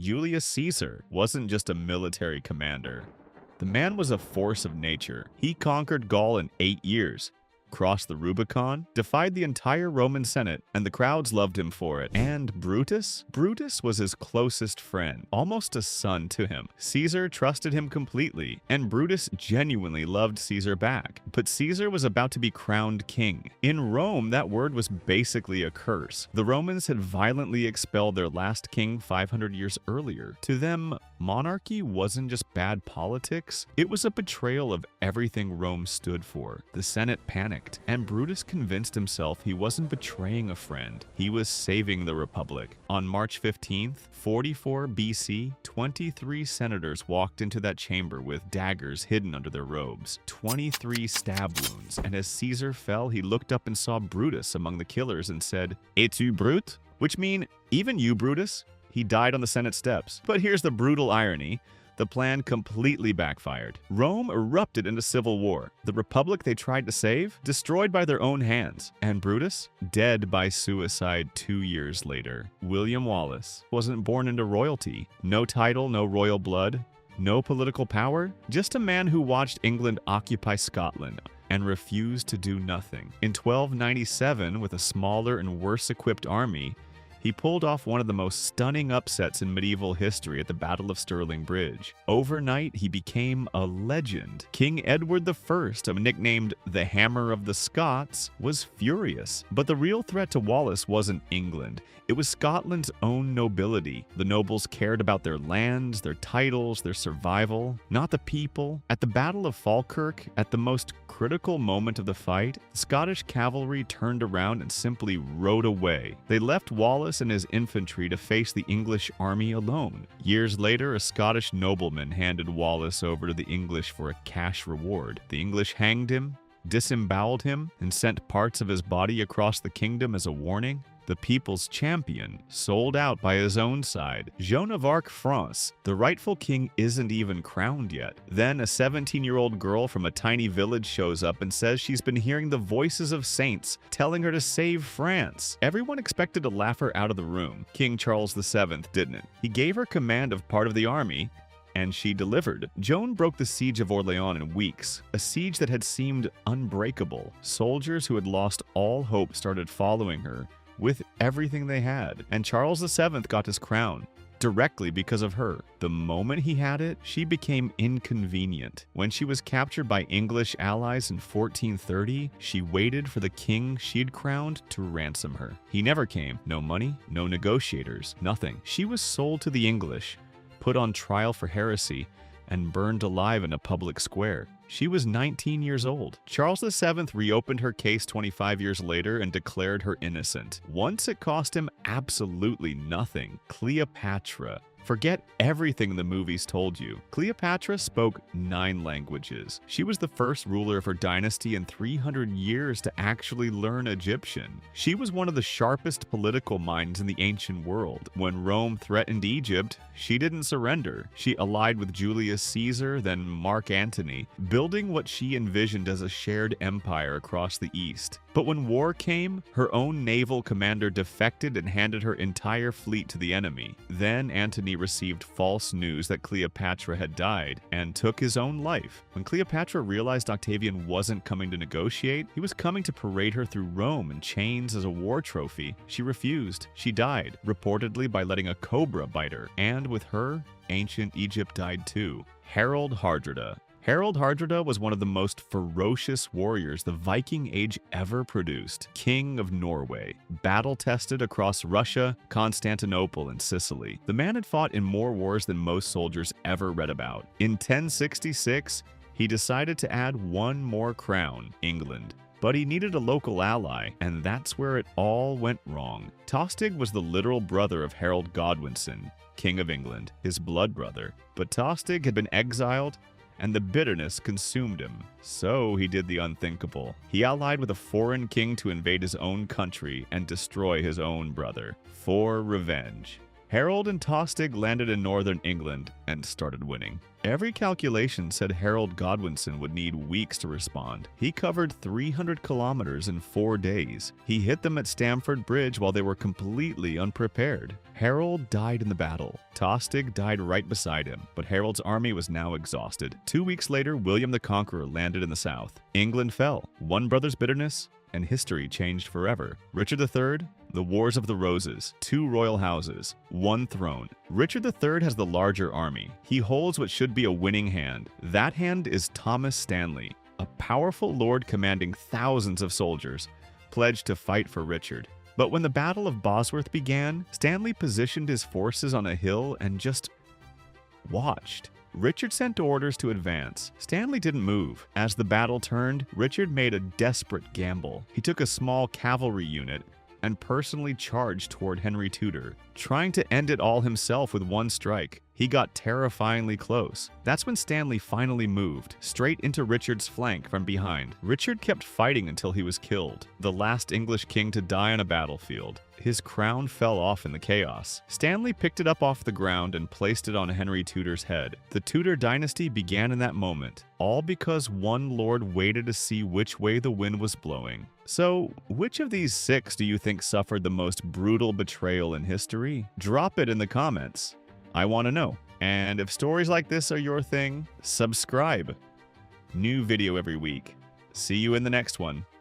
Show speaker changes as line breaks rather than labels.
Julius Caesar wasn't just a military commander. The man was a force of nature. He conquered Gaul in 8 years, crossed the Rubicon, defied the entire Roman Senate, and the crowds loved him for it. And Brutus? Brutus was his closest friend, almost a son to him. Caesar trusted him completely, and Brutus genuinely loved Caesar back. But Caesar was about to be crowned king. In Rome, that word was basically a curse. The Romans had violently expelled their last king 500 years earlier. To them, monarchy wasn't just bad politics, it was a betrayal of everything Rome stood for. The Senate panicked, and Brutus convinced himself he wasn't betraying a friend, he was saving the Republic. On March 15th, 44 BC, 23 senators walked into that chamber with daggers hidden under their robes, 23 stab wounds, and as Caesar fell, he looked up and saw Brutus among the killers and said, "Et tu, Brute?" Which mean, even you, Brutus? He died on the Senate steps. But here's the brutal irony. The plan completely backfired. Rome erupted into civil war. The republic they tried to save, destroyed by their own hands. And Brutus, dead by suicide 2 years later. William Wallace wasn't born into royalty. No title, no royal blood, no political power. Just a man who watched England occupy Scotland and refused to do nothing. In 1297, with a smaller and worse-equipped army, he pulled off one of the most stunning upsets in medieval history at the Battle of Stirling Bridge. Overnight, he became a legend. King Edward I, nicknamed the Hammer of the Scots, was furious. But the real threat to Wallace wasn't England. It was Scotland's own nobility. The nobles cared about their lands, their titles, their survival, not the people. At the Battle of Falkirk, at the most critical moment of the fight, the Scottish cavalry turned around and simply rode away. They left Wallace and his infantry to face the English army alone. Years later, a Scottish nobleman handed Wallace over to the English for a cash reward. The English hanged him, disemboweled him, and sent parts of his body across the kingdom as a warning. The people's champion, sold out by his own side. Joan of Arc, France. The rightful king isn't even crowned yet. Then a 17-year-old girl from a tiny village shows up and says she's been hearing the voices of saints telling her to save France. Everyone expected to laugh her out of the room. King Charles VII didn't. He gave her command of part of the army, and she delivered. Joan broke the siege of Orleans in weeks, a siege that had seemed unbreakable. Soldiers who had lost all hope started following her with everything they had, and Charles VII got his crown directly because of her. The moment he had it, she became inconvenient. When she was captured by English allies in 1430, she waited for the king she'd crowned to ransom her. He never came. No money, no negotiators, nothing. She was sold to the English, put on trial for heresy, and burned alive in a public square. She was 19 years old. Charles VII reopened her case 25 years later and declared her innocent. Once it cost him absolutely nothing. Cleopatra. Forget everything the movies told you. Cleopatra spoke 9 languages. She was the first ruler of her dynasty in 300 years to actually learn Egyptian. She was one of the sharpest political minds in the ancient world. When Rome threatened Egypt, she didn't surrender. She allied with Julius Caesar, then Mark Antony, building what she envisioned as a shared empire across the East. But when war came, her own naval commander defected and handed her entire fleet to the enemy. Then Antony received false news that Cleopatra had died and took his own life. When Cleopatra realized Octavian wasn't coming to negotiate, he was coming to parade her through Rome in chains as a war trophy. She refused. She died, reportedly by letting a cobra bite her. And with her, ancient Egypt died too. Harald Hardrada. Harald Hardrada was one of the most ferocious warriors the Viking Age ever produced. King of Norway, battle-tested across Russia, Constantinople, and Sicily. The man had fought in more wars than most soldiers ever read about. In 1066, he decided to add one more crown, England. But he needed a local ally, and that's where it all went wrong. Tostig was the literal brother of Harold Godwinson, King of England, his blood brother. But Tostig had been exiled, and the bitterness consumed him. So he did the unthinkable. He allied with a foreign king to invade his own country and destroy his own brother. For revenge. Harald and Tostig landed in northern England and started winning. Every calculation said Harold Godwinson would need weeks to respond. He covered 300 kilometers in 4 days. He hit them at Stamford Bridge while they were completely unprepared. Harold died in the battle. Tostig died right beside him, but Harold's army was now exhausted. 2 weeks later, William the Conqueror landed in the south. England fell. One brother's bitterness, and history changed forever. Richard III, the Wars of the Roses, 2 royal houses, 1 throne. Richard III has the larger army. He holds what should be a winning hand. That hand is Thomas Stanley, a powerful lord commanding thousands of soldiers, pledged to fight for Richard. But when the Battle of Bosworth began, Stanley positioned his forces on a hill and just watched. Richard sent orders to advance. Stanley didn't move. As the battle turned, Richard made a desperate gamble. He took a small cavalry unit and personally charged toward Henry Tudor, trying to end it all himself with one strike. He got terrifyingly close. That's when Stanley finally moved, straight into Richard's flank from behind. Richard kept fighting until he was killed, the last English king to die on a battlefield. His crown fell off in the chaos. Stanley picked it up off the ground and placed it on Henry Tudor's head. The Tudor dynasty began in that moment, all because one lord waited to see which way the wind was blowing. So, which of these 6 do you think suffered the most brutal betrayal in history? Drop it in the comments. I want to know. And if stories like this are your thing, subscribe. New video every week. See you in the next one.